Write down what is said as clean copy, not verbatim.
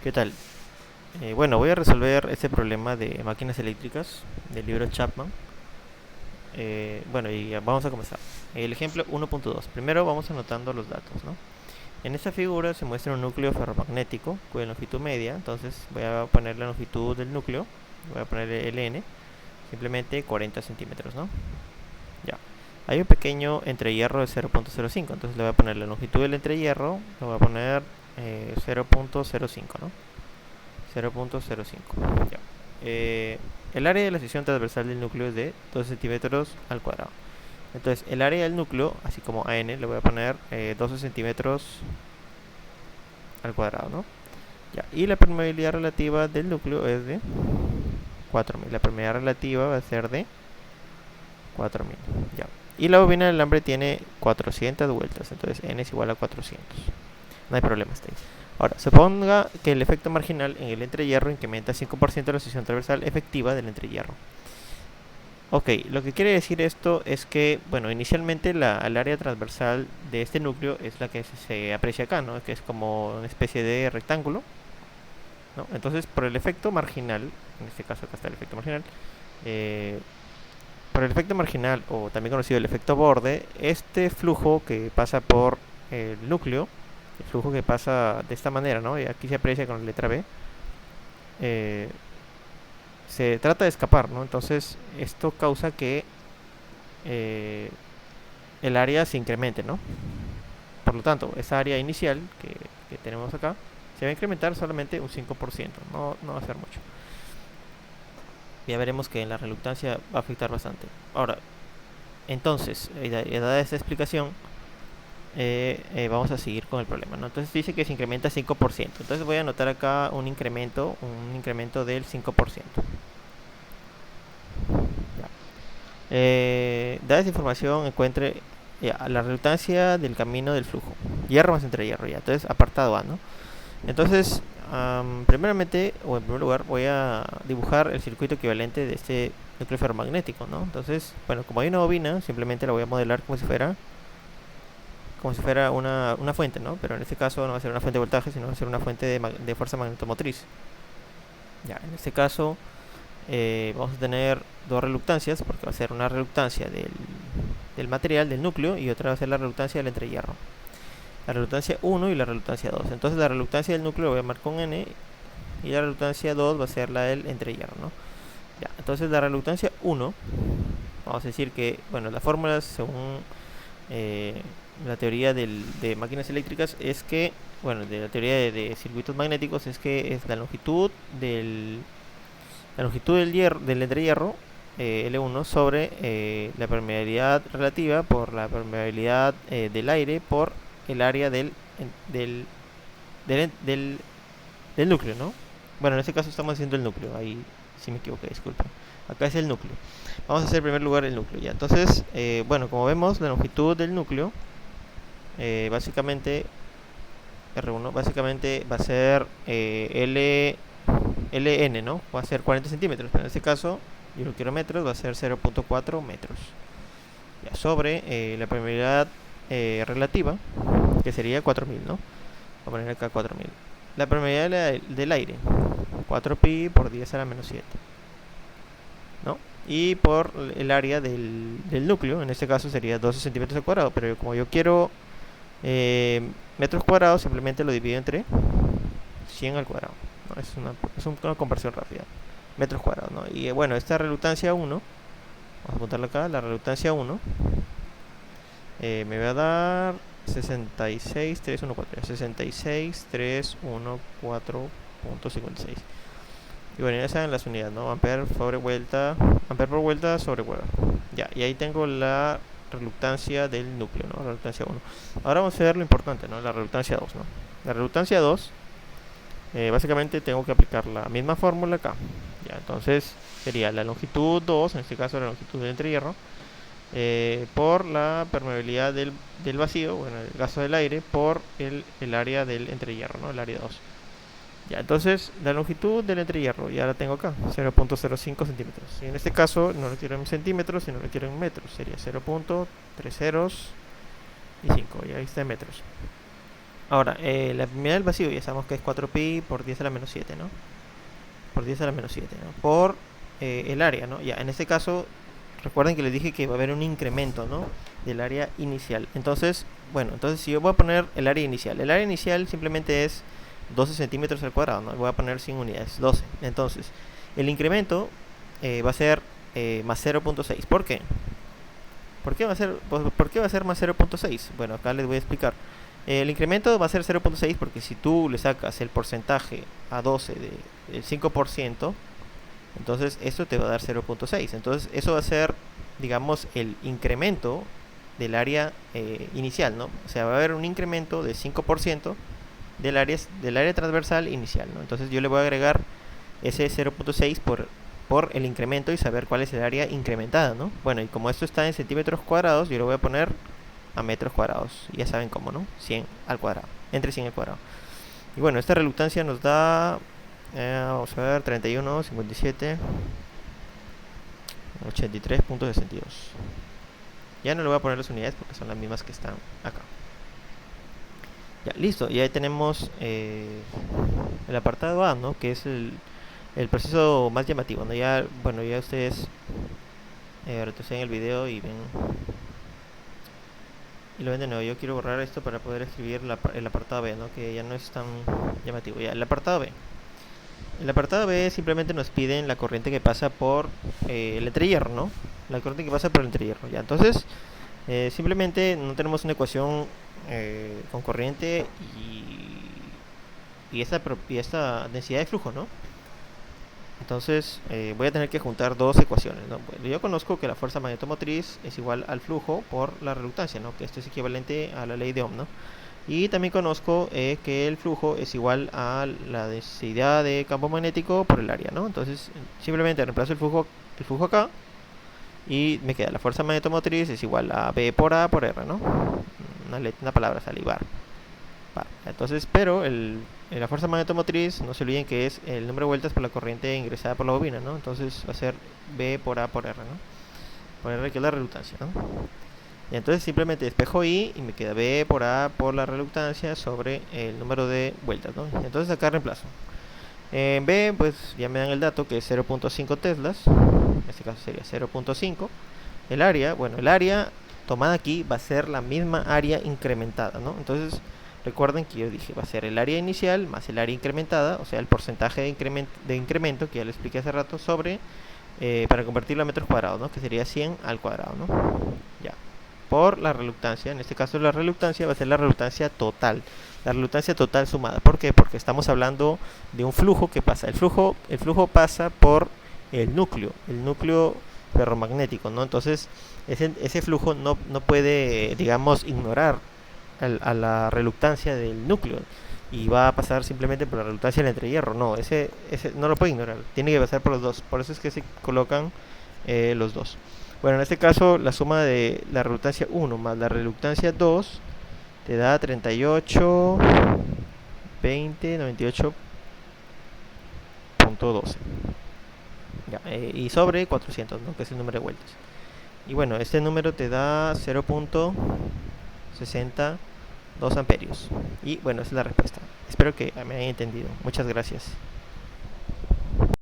¿Qué tal? Bueno, voy a resolver este problema de máquinas eléctricas del libro Chapman. Y vamos a comenzar. El ejemplo 1.2. Primero vamos anotando los datos, ¿no? En esta figura se muestra un núcleo ferromagnético cuya longitud media. Entonces voy a poner la longitud del núcleo. Voy a poner LN. Simplemente 40 centímetros, ¿no? Ya. Hay un pequeño entrehierro de 0.05. Entonces le voy a poner la longitud del entrehierro. Lo voy a poner 0.05, ¿no? 0.05. Ya. El área de la sección transversal del núcleo es de 12 centímetros al cuadrado. Entonces, el área del núcleo, así como AN, le voy a poner 12 centímetros al cuadrado, ¿no? Ya. Y la permeabilidad relativa del núcleo es de 4000. La permeabilidad relativa va a ser de 4000. Ya. Y la bobina del alambre tiene 400 vueltas. Entonces, N es igual a 400. No hay problema hasta ahí. Ahora, suponga que el efecto marginal en el entrehierro incrementa 5% la sección transversal efectiva del entrehierro. Ok, lo que quiere decir esto es que, bueno, inicialmente el área transversal de este núcleo es la que se aprecia acá, ¿no? Que es como una especie de rectángulo, ¿no? Entonces, por el efecto marginal, en este caso acá está el efecto marginal, eh, por el efecto marginal, o también conocido el efecto borde, este flujo que pasa por el núcleo, el flujo que pasa de esta manera, ¿no? Y aquí se aprecia con la letra B, eh, se trata de escapar, ¿no? Entonces, esto causa que eh, el área se incremente, ¿no? Por lo tanto, esa área inicial que tenemos acá se va a incrementar solamente un 5%, no va a ser mucho. Ya veremos que en la reluctancia va a afectar bastante. Ahora, entonces, dada esta explicación, vamos a seguir con el problema, ¿no? Entonces dice que se incrementa 5%. Entonces voy a anotar acá un incremento del 5%. Ya. Dada esta información, encuentre la reluctancia del camino del flujo. Hierro más entre hierro, ya. Entonces, apartado A, ¿no? Entonces, primeramente, o en primer lugar, voy a dibujar el circuito equivalente de este núcleo ferromagnético, ¿no? Entonces, bueno, como hay una bobina, simplemente la voy a modelar como si fuera una fuente, ¿no? Pero en este caso no va a ser una fuente de voltaje, sino va a ser una fuente de fuerza magnetomotriz. Ya, en este caso vamos a tener dos reluctancias, porque va a ser una reluctancia del material, del núcleo, y otra va a ser la reluctancia del entrehierro. La reluctancia 1 y la reluctancia 2. Entonces la reluctancia del núcleo lo voy a llamar con N, y la reluctancia 2 va a ser la del entrehierro, ¿no? Ya, entonces la reluctancia 1, vamos a decir que, bueno, las fórmulas según la teoría de máquinas eléctricas es que, bueno, de la teoría de circuitos magnéticos es que es la longitud del entrehierro, L1, sobre la permeabilidad relativa por la permeabilidad del aire por el área del, del, del, del núcleo, ¿no? Bueno, en este caso estamos haciendo el núcleo, ahí sí me equivoqué, disculpa. Acá es el núcleo. Vamos a hacer en primer lugar el núcleo, ya. Entonces, bueno, como vemos, la longitud del núcleo, básicamente, R1, básicamente va a ser LN, ¿no? Va a ser 40 centímetros, pero en este caso, yo lo quiero metros, va a ser 0.4 metros. Ya, sobre la permeabilidad relativa, que sería 4000, ¿no? Voy a poner acá 4000. La permeabilidad del aire, 4pi por 10 a la menos 7, ¿no? Y por el área del núcleo, en este caso sería 12 centímetros al cuadrado, pero como yo quiero metros cuadrados, simplemente lo divido entre 100 al cuadrado, ¿no? Es una conversión rápida, metros cuadrados, ¿no? Y bueno, esta reluctancia 1, vamos a apuntarlo acá, la reluctancia 1 me va a dar 66,314, 66,314.56. Y bueno, ya saben las unidades, ¿no? Ampere sobre vuelta, ampere por vuelta sobre Weber. Ya, y ahí tengo la reluctancia del núcleo, ¿no? La reluctancia 1. Ahora vamos a ver lo importante, ¿no? La reluctancia 2, ¿no? La reluctancia 2, básicamente tengo que aplicar la misma fórmula acá. Ya, entonces sería la longitud 2, en este caso la longitud del entrehierro, por la permeabilidad del vacío, bueno, el gasto del aire, por el área del entrehierro, ¿no? El área 2. Ya, entonces la longitud del entrehierro ya la tengo acá, 0.05 centímetros. Y en este caso no lo quiero en centímetros, sino lo quiero en metros. Sería 0.30 y 5, y ahí está en metros. Ahora, la medida del vacío ya sabemos que es 4pi por 10 a la menos 7, ¿no? Por 10 a la menos 7, ¿no? Por el área, ¿no? Ya, en este caso, recuerden que les dije que va a haber un incremento, ¿no? Del área inicial. Entonces, bueno, entonces si yo voy a poner el área inicial simplemente es 12 centímetros al cuadrado, ¿no? Voy a poner 100 unidades, 12. Entonces, el incremento va a ser más 0.6. ¿Por qué? ¿Por qué va a ser más 0.6? Bueno, acá les voy a explicar. El incremento va a ser 0.6 porque si tú le sacas el porcentaje a 12 del 5%, entonces esto te va a dar 0.6. Entonces eso va a ser, digamos, el incremento del área inicial, ¿no? O sea, va a haber un incremento de 5% del área transversal inicial, ¿no? Entonces yo le voy a agregar ese 0.6 por el incremento y saber cuál es el área incrementada, ¿no? Bueno, y como esto está en centímetros cuadrados, yo lo voy a poner a metros cuadrados. Ya saben cómo, ¿no? 100 al cuadrado, entre 100 al cuadrado. Y bueno, esta reluctancia nos da, vamos a ver, 31, 57, 83.62. Ya no le voy a poner las unidades porque son las mismas que están acá. Ya, listo, ya tenemos el apartado A, ¿no? Que es el proceso más llamativo, ¿no? Ya, bueno, ya ustedes retroceden el video y ven y lo ven de nuevo. Yo quiero borrar esto para poder escribir el apartado B, ¿no? Que ya no es tan llamativo. Ya, el apartado B. El apartado B simplemente nos piden la corriente que pasa por el entrehierro, ¿no? La corriente que pasa por el entrehierro. Ya, entonces simplemente no tenemos una ecuación con corriente y esta densidad de flujo, ¿no? Entonces voy a tener que juntar dos ecuaciones, ¿no? Bueno, yo conozco que la fuerza magnetomotriz es igual al flujo por la reluctancia, ¿no? Que esto es equivalente a la ley de Ohm, ¿no? Y también conozco que el flujo es igual a la densidad de campo magnético por el área, ¿no? Entonces simplemente reemplazo el flujo acá y me queda la fuerza magnetomotriz es igual a B por A por R, ¿no? Una palabra salivar. Entonces, pero la fuerza magnetomotriz, no se olviden que es el número de vueltas por la corriente ingresada por la bobina, ¿no? Entonces va a ser B por A por R, ¿no? Por R que es la reluctancia, ¿no? Y entonces simplemente despejo I y me queda B por A por la reluctancia sobre el número de vueltas, ¿no? Entonces acá reemplazo. En B, pues ya me dan el dato que es 0.5 teslas. En este caso sería 0.5. El área, bueno, el área tomada aquí va a ser la misma área incrementada, ¿no? Entonces recuerden que yo dije, va a ser el área inicial más el área incrementada, o sea, el porcentaje de incremento que ya le expliqué hace rato sobre, para convertirlo a metros cuadrados, ¿no? Que sería 100 al cuadrado, ¿no? Ya. Por la reluctancia, en este caso la reluctancia va a ser la reluctancia total sumada. ¿Por qué? Porque estamos hablando de un flujo que pasa. El flujo pasa por el núcleo ferromagnético, ¿no? Entonces, ese flujo no puede, digamos, ignorar a la reluctancia del núcleo y va a pasar simplemente por la reluctancia del entrehierro. No, ese no lo puede ignorar, tiene que pasar por los dos. Por eso es que se colocan los dos. Bueno, en este caso la suma de la reluctancia 1 más la reluctancia 2 te da 38, 20, 98.12. Y sobre 400, ¿no? Que es el número de vueltas. Y bueno, este número te da 0.62 amperios. Y bueno, esa es la respuesta. Espero que me hayan entendido. Muchas gracias.